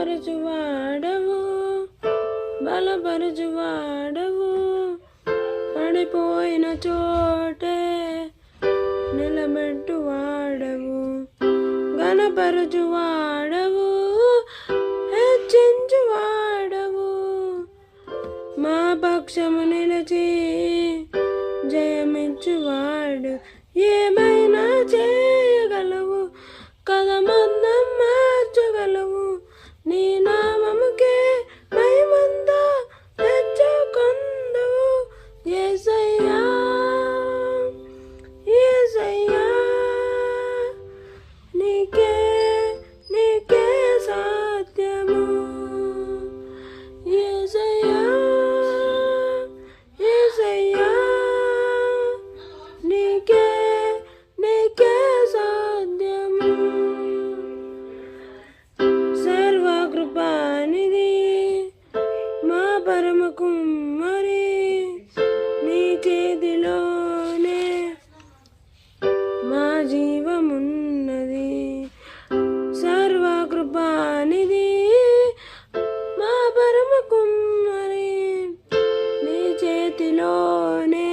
స్థిరపరచువాడవు, బలపరచువాడవు, పడిపోయిన చోటే నిలబెట్టువాడవు, ఘనపరచువాడవు, హెచ్చించువాడవు, మా పక్షము నిలిచి జయమిచ్చువాడు. ఏమైనా చేయగలవు, కదమందం మార్చగలవు, నీ నామముకే మహిమంతా తెచ్చుకొందువు. యేసయ్యా, యేసయ్యా, నీకే నీకే సాధ్యము. యేసయ్యా, యేసయ్యా, నీకే నీకే సాధ్యము. సర్వకృపానిధి మా పరమ కుమ్మరి, నీ చేతిలోనే మా జీవమున్నది. సర్వకృపానిధి మా పరమ కుమ్మరి, నీ చేతిలోనే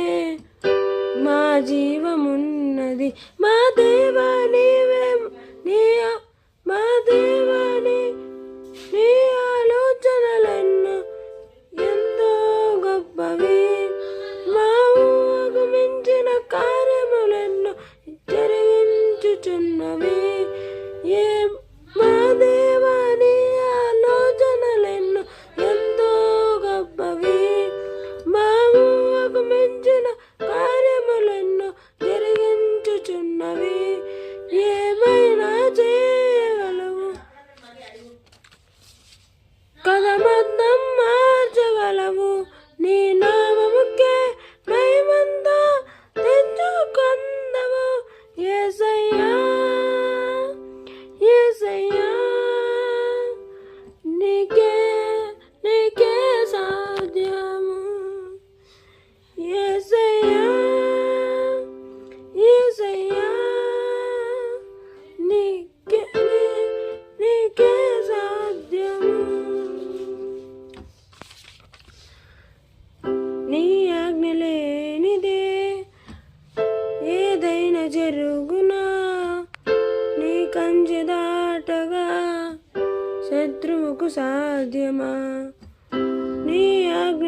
మా జీవమున్నది. మా దేవా నీవే, మా దేవాని నీ ఆలోచనలెన్నో ఎంతో గొప్పవి, మా ఊహకు మించిన కార్యములెన్నో జరిగించుచున్నవి. ఏ మా దేవాని ఆలోచనలెన్నో ఎంతో గొప్పవి, మా ఊహకు మించిన కార్యములెన్నో జరిగించుచున్నవి. ఏమైనా చేయగలవు, కదమందం మార్చగలవు, నీ నామముకే మహిమంతా తెచ్చుకొందువు. యేసయ్యా, యేసయ్యా, నీకే నీకే సాధ్యము. యేసయ్యా, యేసయ్యా, నీకే నీకే సాధ్యము. నీ ఆజ్ఞ లేనిదే ఏదైనా జరుగునా, నీ కంచె దాటగా శత్రువుకు సాధ్యమా. నీ ఆజ్ఞ